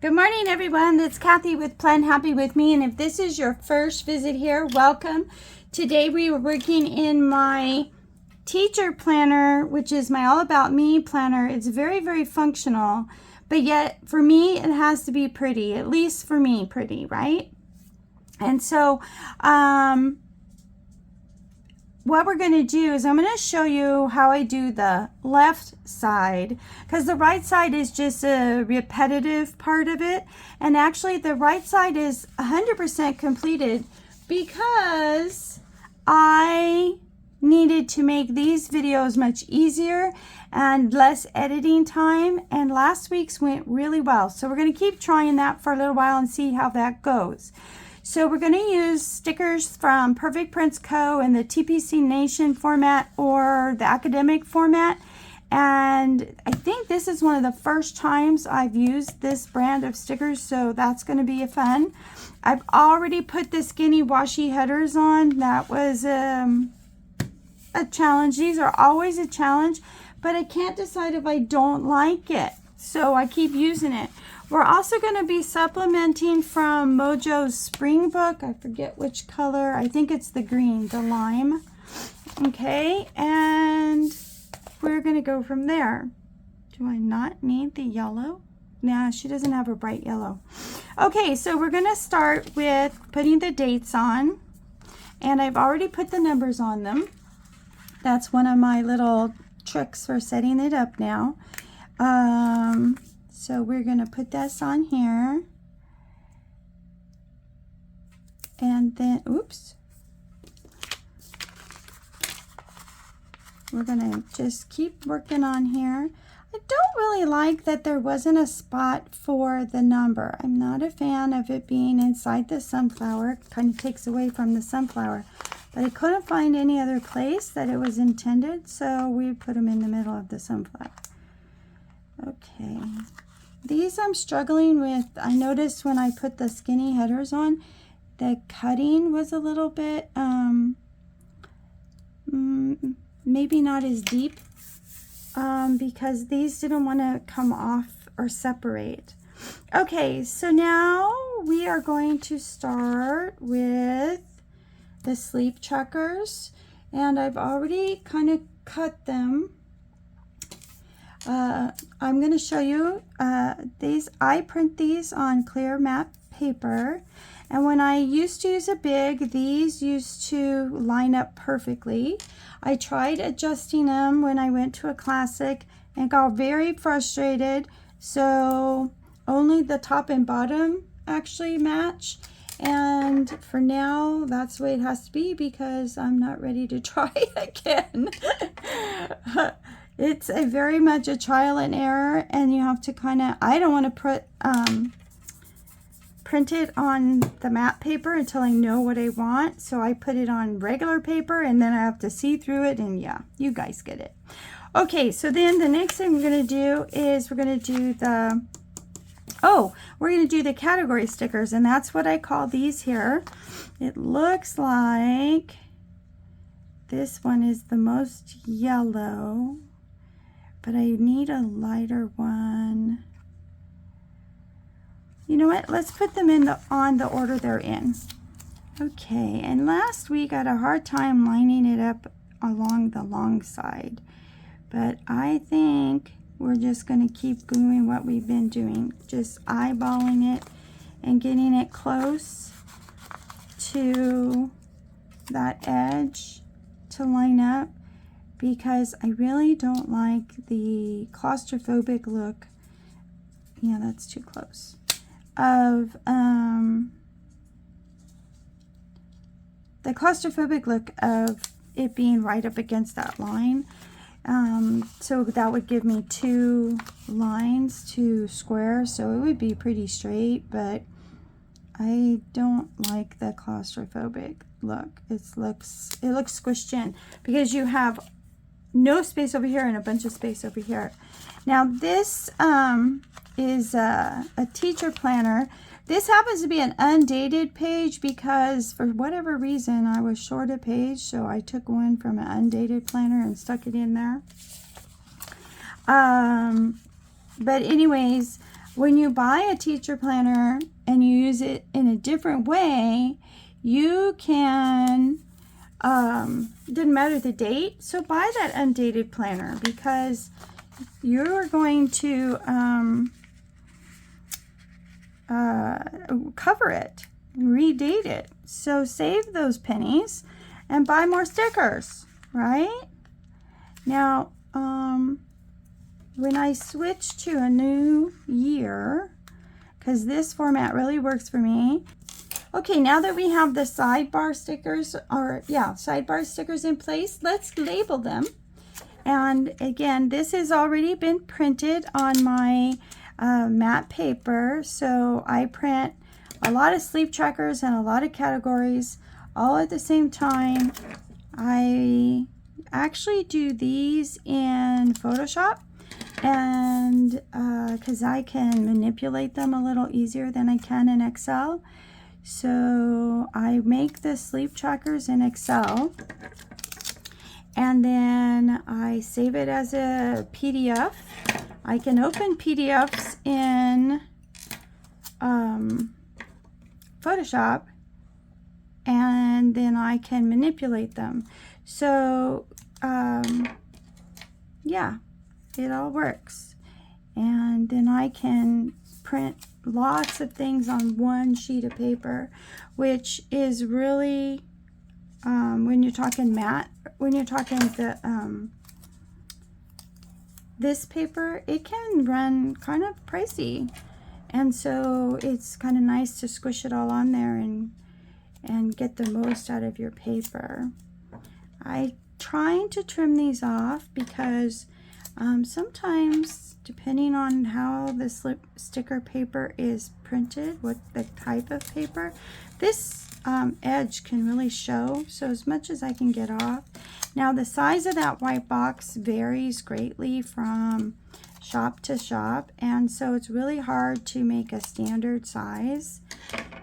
Good morning, everyone. It's Kathy with Plan Happy with Me, and if this is your first visit here, welcome. Today we are working in my teacher planner, which is my All About Me planner. It's very, very functional, but yet for me it has to be pretty, at least for me, pretty, right? And so what we're going to do is I'm going to show you how I do the left side, because the right side is just a repetitive part of it, and actually the right side is 100% completed because I needed to make these videos much easier and less editing time, and last week's went really well, so we're going to keep trying that for a little while and see how that goes. So we're going to use stickers from Perfect Prints Co. in the TPC Nation format or the academic format. And I think this is one of the first times I've used this brand of stickers, so that's going to be fun. I've already put the skinny washi headers on. That was a challenge. These are always a challenge, but I can't decide if I don't like it, so I keep using it. We're also going to be supplementing from Mojo's spring book. I forget which color. I think it's the green, the lime. Okay, and we're going to go from there. Do I not need the yellow? Nah, she doesn't have a bright yellow. Okay, so we're going to start with putting the dates on. And I've already put the numbers on them. That's one of my little tricks for setting it up now. So we're going to put this on here, and then, oops, we're going to just keep working on here. I don't really like that there wasn't a spot for the number. I'm not a fan of it being inside the sunflower. It kind of takes away from the sunflower, but I couldn't find any other place that it was intended, so we put them in the middle of the sunflower. Okay. These I'm struggling with. I noticed when I put the skinny headers on, the cutting was a little bit, maybe not as deep, because these didn't want to come off or separate. Okay, so now we are going to start with the sleep checkers, and I've already kind of cut them. I'm going to show you these. I print these on clear matte paper, and when I used to use a big, these used to line up perfectly. I tried adjusting them when I went to a classic and got very frustrated, so only the top and bottom actually match, and for now that's the way it has to be because I'm not ready to try again. It's very much a trial and error, and you have to kind of, I don't want to print it on the matte paper until I know what I want, so I put it on regular paper, and then I have to see through it, and yeah, you guys get it. Okay, so then the next thing we're going to do is we're going to do the, we're going to do the category stickers, and that's what I call these here. It looks like this one is the most yellow, but I need a lighter one. You know what? Let's put them in on the order they're in. Okay, and last week I had a hard time lining it up along the long side, but I think we're just going to keep doing what we've been doing, just eyeballing it and getting it close to that edge to line up, because I really don't like the claustrophobic look. Yeah, that's too close. Of the claustrophobic look of it being right up against that line. So that would give me two lines to square, so it would be pretty straight, but I don't like the claustrophobic look. It looks squished in because you have no space over here and a bunch of space over here. Now this is a teacher planner. This happens to be an undated page because for whatever reason I was short a page, so I took one from an undated planner and stuck it in there. But anyways, when you buy a teacher planner and you use it in a different way, you can, didn't matter the date, so buy that undated planner because you're going to cover it, redate it. So save those pennies and buy more stickers, right? Now, when I switch to a new year, because this format really works for me. Okay, now that we have the sidebar stickers, sidebar stickers in place, let's label them. And again, this has already been printed on my matte paper. So I print a lot of sleep trackers and a lot of categories all at the same time. I actually do these in Photoshop, and because I can manipulate them a little easier than I can in Excel. So I make the sleep trackers in Excel, and then I save it as a PDF. I can open PDFs in Photoshop, and then I can manipulate them. So yeah, it all works. And then I can print lots of things on one sheet of paper, which is really, when you're talking matte, when you're talking the this paper, it can run kind of pricey, and so it's kind of nice to squish it all on there and get the most out of your paper. I'm trying to trim these off because sometimes, depending on how the sticker paper is printed, what the type of paper, this edge can really show. So as much as I can get off. Now the size of that white box varies greatly from shop to shop, and so it's really hard to make a standard size.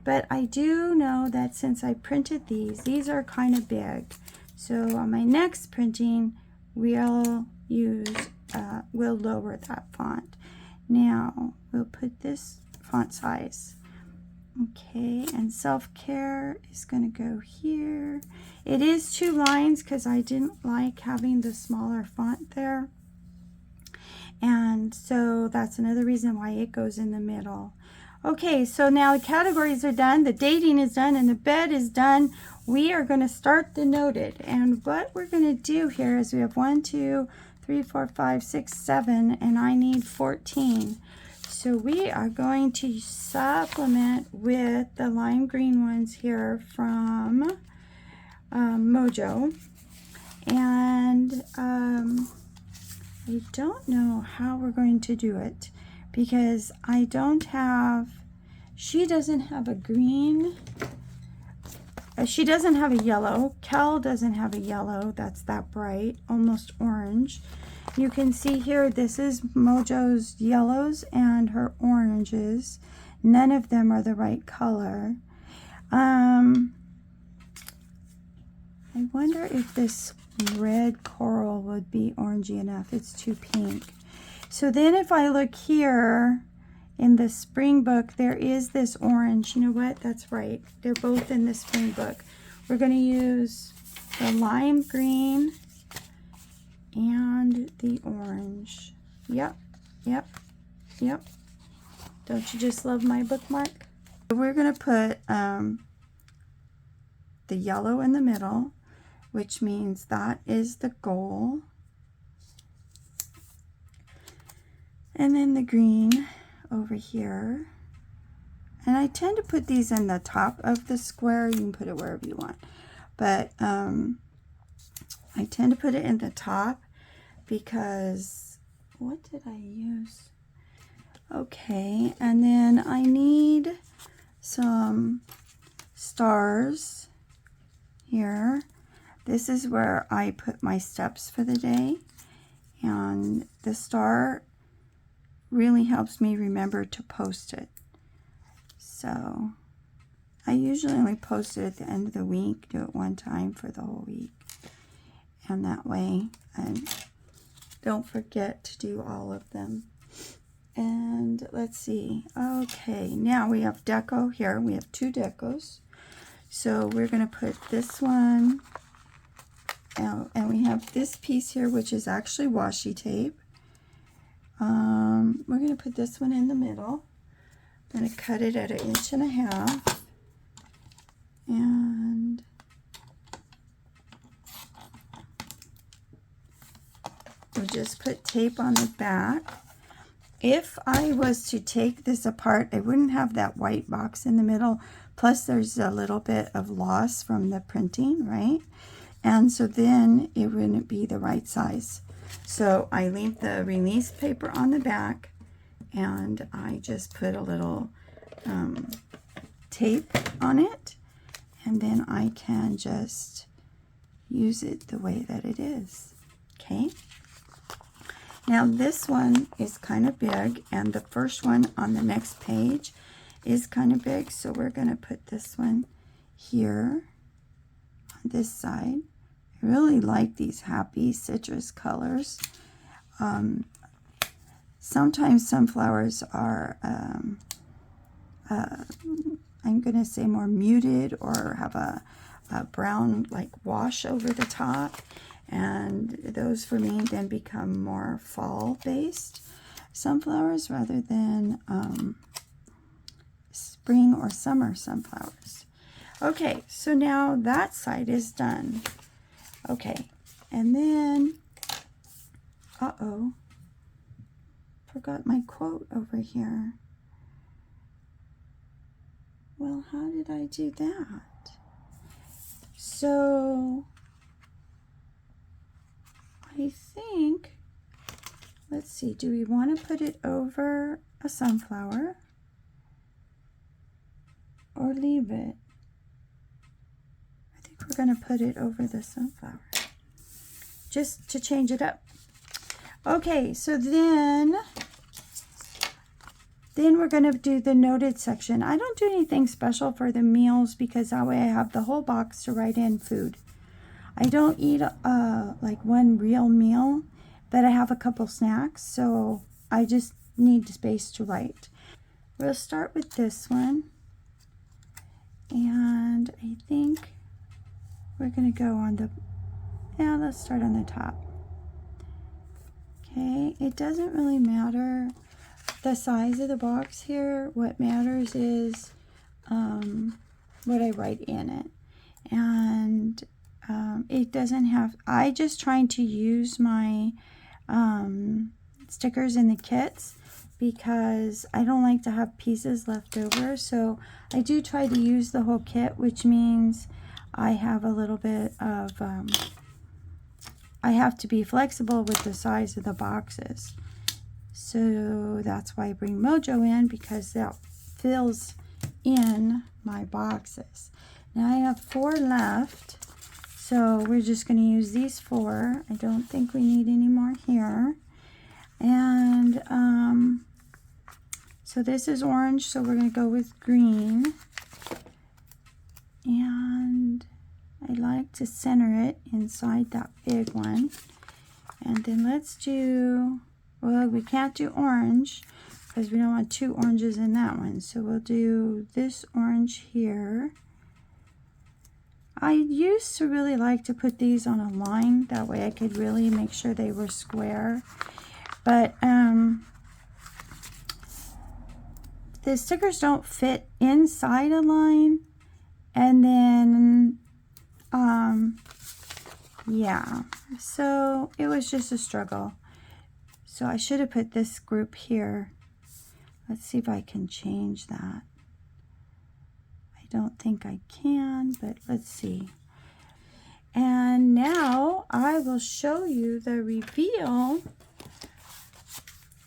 But I do know that since I printed these are kind of big. So on my next printing, we'll lower that font. Now we'll put this font size. Okay, and self-care is going to go here. It is 2 lines because I didn't like having the smaller font there. And so that's another reason why it goes in the middle. Okay, so now the categories are done, the dating is done, and the bed is done. We are going to start the noted. And what we're going to do here is we have 1, 2, 3, 4, 5, 6, 7, and I need 14. So we are going to supplement with the lime green ones here from Mojo. And I don't know how we're going to do it because I don't have, she doesn't have a green, she doesn't have a yellow. Kel doesn't have a yellow that's that bright, almost orange. You can see here, this is Mojo's yellows and her oranges. None of them are the right color. I wonder if this red coral would be orangey enough. It's too pink. So then if I look here in the spring book, there is this orange. You know what? That's right. They're both in the spring book. We're going to use the lime green and the orange. Yep, yep, yep. Don't you just love my bookmark? We're going to put the yellow in the middle, which means that is the goal. And then the green over here. And I tend to put these in the top of the square. You can put it wherever you want. But I tend to put it in the top because, what did I use? Okay, and then I need some stars here. This is where I put my steps for the day. And the star really helps me remember to post it. So I usually only post it at the end of the week, do it one time for the whole week. And that way, and don't forget to do all of them. And let's see. Okay, now we have deco here. We have 2 decos. So we're going to put this one out, and we have this piece here, which is actually washi tape. We're going to put this one in the middle. I'm going to cut it at 1.5 inches. And we'll just put tape on the back. If I was to take this apart, I wouldn't have that white box in the middle. Plus, there's a little bit of loss from the printing, right? And so then it wouldn't be the right size. So I leave the release paper on the back, and I just put a little tape on it, and then I can just use it the way that it is. Okay. Now this one is kind of big, and the first one on the next page is kind of big, so we're going to put this one here on this side. I really like these happy citrus colors. Sometimes sunflowers are, I'm going to say more muted, or have a brown like wash over the top. And those for me then become more fall based sunflowers rather than spring or summer sunflowers. Okay, so now that side is done. Okay, and then, forgot my quote over here. Well, how did I do that? So I think, let's see, do we want to put it over a sunflower or leave it? I think we're going to put it over the sunflower, just to change it up. Okay, so then we're going to do the noted section. I don't do anything special for the meals because that way I have the whole box to write in food. I don't eat like one real meal, but I have a couple snacks, so I just need space to write. We'll start with this one, and I think we're going to go on the, let's start on the top. Okay, it doesn't really matter the size of the box here. What matters is what I write in it. And it doesn't have, I just trying to use my stickers in the kits because I don't like to have pieces left over. So I do try to use the whole kit, which means I have a little bit of, I have to be flexible with the size of the boxes. So that's why I bring Mojo in, because that fills in my boxes. Now I have 4 left. So we're just going to use these 4. I don't think we need any more here. And so this is orange, so we're going to go with green. And I like to center it inside that big one. And then let's do, well, we can't do orange because we don't want 2 oranges in that one. So we'll do this orange here. I used to really like to put these on a line. That way I could really make sure they were square. But the stickers don't fit inside a line. And then, yeah. So it was just a struggle. So I should have put this group here. Let's see if I can change that. I don't think I can, but let's see. And now I will show you the reveal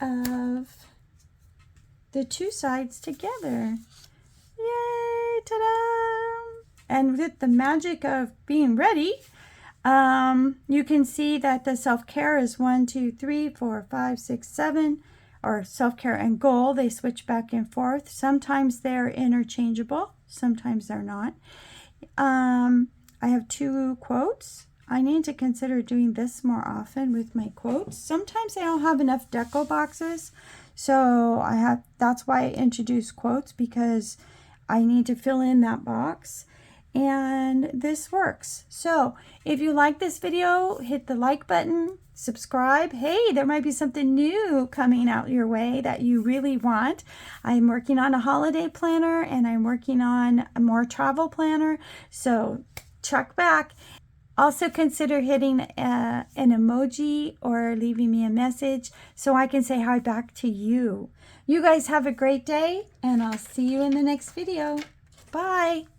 of the 2 sides together. Yay! Ta-da! And with the magic of being ready, you can see that the self-care is 1, 2, 3, 4, 5, 6, 7, or self-care and goal. They switch back and forth. Sometimes they're interchangeable. Sometimes they're not. I have 2 quotes. I need to consider doing this more often with my quotes. Sometimes I don't have enough deco boxes, So that's why I introduced quotes, because I need to fill in that box. And this works. So if you like this video, hit the like button, subscribe. Hey, there might be something new coming out your way that you really want. I'm working on a holiday planner, and I'm working on a more travel planner. So check back. Also consider hitting an emoji or leaving me a message so I can say hi back to you. You guys have a great day, and I'll see you in the next video. Bye.